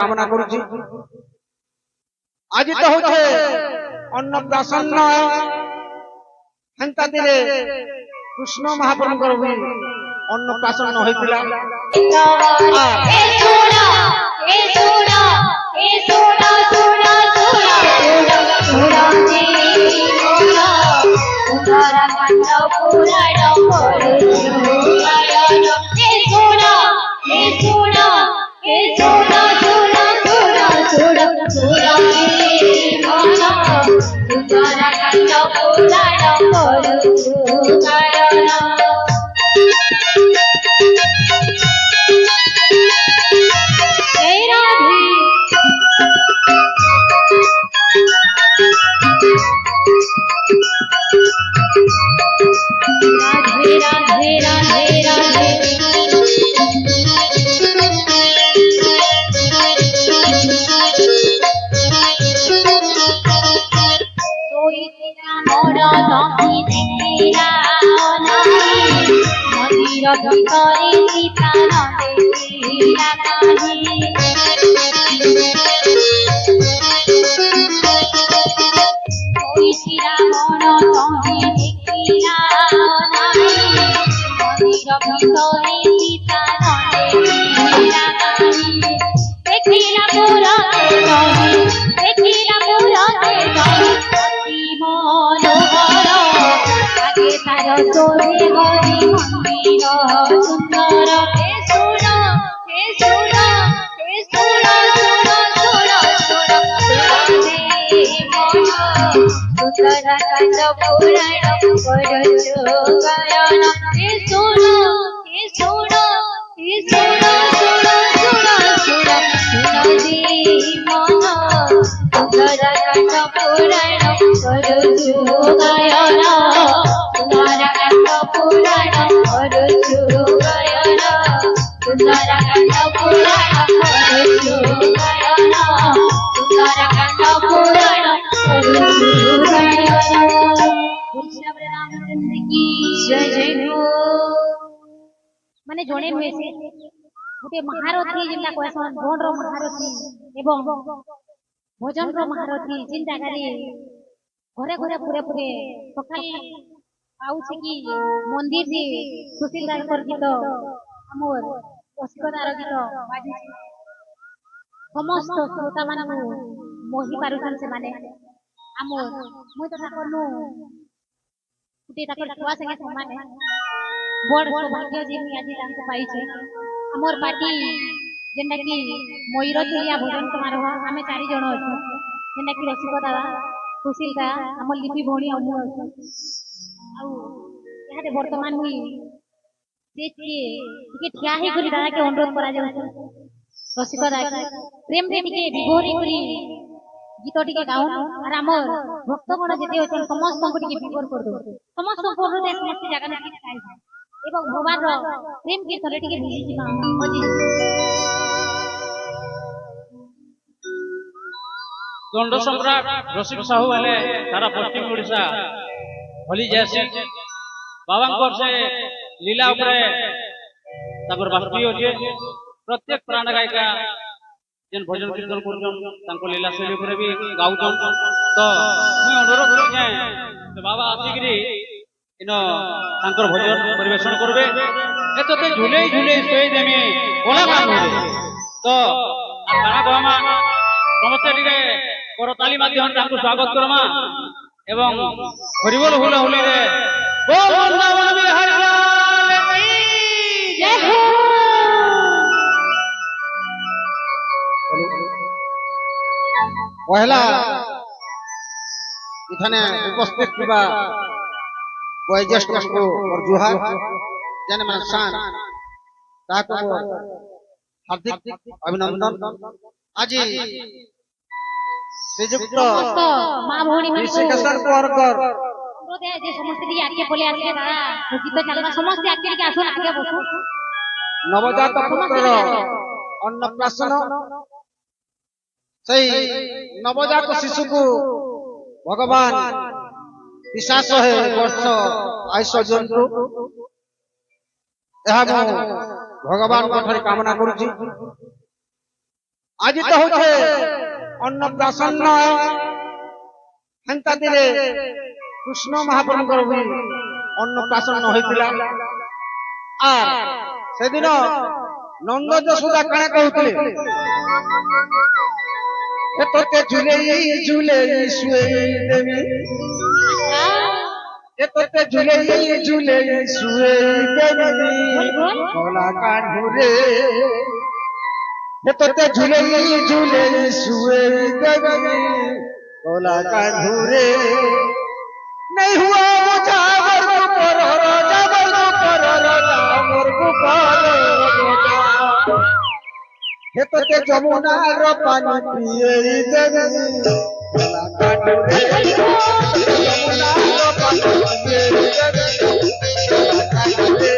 কামনা করছি। আজি তো হচ্ছে অন্নপ্রাশন হেন্তা দিনে কৃষ্ণ মহাপ্রভুঙ্কর भी অন্নপ্রাশন হয়েছিল। माने जणे नुहे से गोटे महारथी जिनका कहसन भोन रो महारथी एवं भोजन रो महारथी जिन जगह रे घरे घरे पूरे पूरे सकाल आउछि कि मंदिर रे सुशील दास कर गीत हमर वसिकदार गीत बाजी समस्त श्रोता मानू मोहि पारुछन से माने हमर मुई तो ठाकुरनु गोटे ताकर छुआ संगे समान बड़ सौभाग्य जे मुई आज तांको पाइछे हमर पार्टी जेंडा कि मयूर चुलिया भोजन समारोह आमे 4 जण अछु जेंडा कि रसिक दादा सुशील दा हमर लिपि भोणी अमु अछु आउ याते वर्तमान मुई से के ठिया हे करी दादा के अनुरोध करा जाउ रसिक दादा प्रेम रे टिके विभोरी करी गीत टिके गाउन और हमर भक्तगण जेते अछन समस्त को टिके विभोर कर दो समस्त को दे समस्त जगह में टिके खाइ एवं भगवान रो प्रेम के थरे टिके मिली जिमा अजी दंड सम्राट रसिक साहू वाले सारा पश्चिम ओडिशा भली जैसी बाबा से लीला उपरे ताकर बास्ती होजे प्रत्येक प्राण गायिका जेन भजन कीर्तन करछन तांको लीला शैली उपरे भी गाउछन तो मुई अनुरोध करछे तो बाबा आसिकरी इनो तांकर भजन परिवेशन करबे एतते झुले झुले सोई देमी कोला काम होबे तो काना गमा समस्त टिके करताली माध्यम तांको स्वागत करमा एवं हरिबोल हुला हुली रे बोल वृंदावन बिहारी लाल की जय हो। पहला इथाने उपस्थित थिबा वयोज्येष्ठ को और जुहार जने मन शान ताको हार्दिक अभिनंदन आज श्रीयुक्त मां भौणी मन श्रीकृष्ण कोरकर अनुरोध है जे समस्त दी आके बोले आके दादा गीत चलबा समस्त आके के आसो आगे बसो नवजात पुत्र अन्नप्राशन सही नवजात शिशु को भगवान विशास है वर्ष आयुष जंतु भगवान कामना करुछि। আজি তো হচ্ছে অন্নপ্রাশন হেন্তা দিলে কৃষ্ণ মহাপ্রভুঙ্কর বি অন্নপ্রাশন হয়েছিল আর সেদিন নন্দ যশোদা কাଣା কହୁଥିଲେ তোতে ঝুলেই ঝুলেই শুয়ে দেবী তোতে ঝুলেই ঝুলেই শুয়ে দেবী কলা কাঠুরে তোতে ঝুলেই ঝুলেই শুয়ে দেবী কলা কাঠুরে नहीं हुआ मुझावर पर जबर पर जाबर पर हे तो ते जमुना रो पानी पिए देवी कला काठुरे जमुना रो पानी पिए देवी कला काठुरे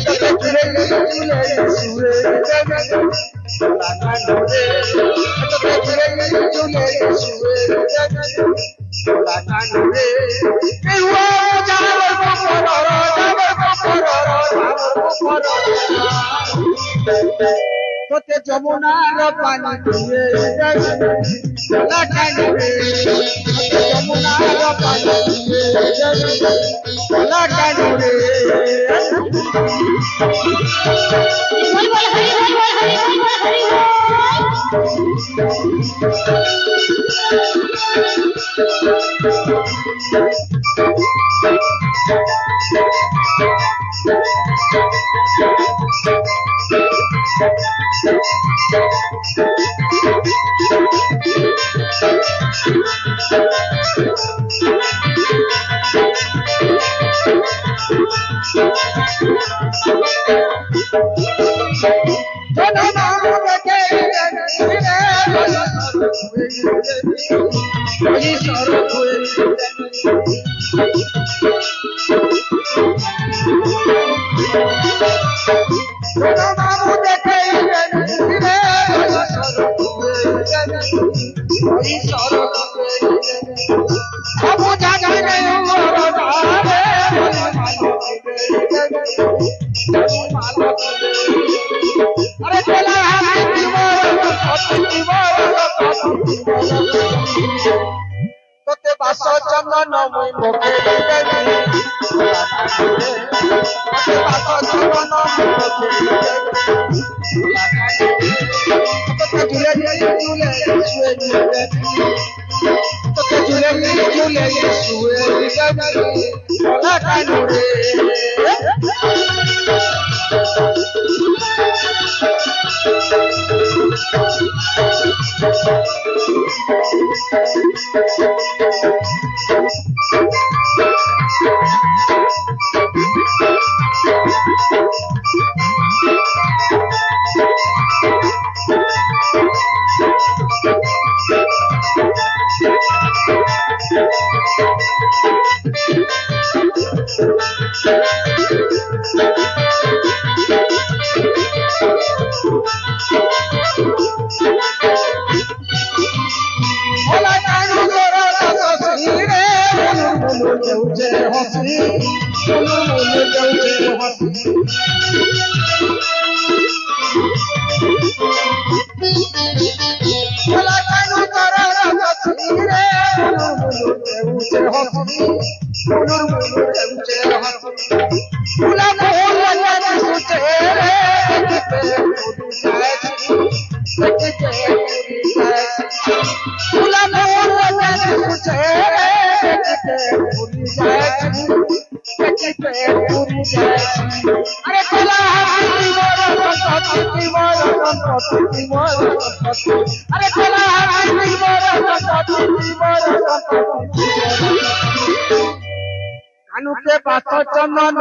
तो झूले झूले सुए देवी कला काठुरे तो झूले झूले सुए देवी कला काठुरे नहीं हुआ जाबर पर তোতে যমুনার পানি পিয়ে যাবি কলা কাঠুরে যমুনার পানি পিয়ে যাবি কলা কাঠুরে बोल बोल हरि बोल बोल हरि बोल बोल हरि दोनों नाम के वही सरो हुए दोनों नाम देखे वही सरो अब जाने नहीं अरे चला তোতে বাস চন্দন মুই মুখে দেবি তোতে বাস চন্দন মুখে তোতে ঝুলে ঝুলে শুয়ে দেবি তোতে ঝুলে ঝুলে শুয়ে দেবি কলা কাঠুরে अरे चला अरे चला कानू के बात चंदन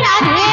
রাধে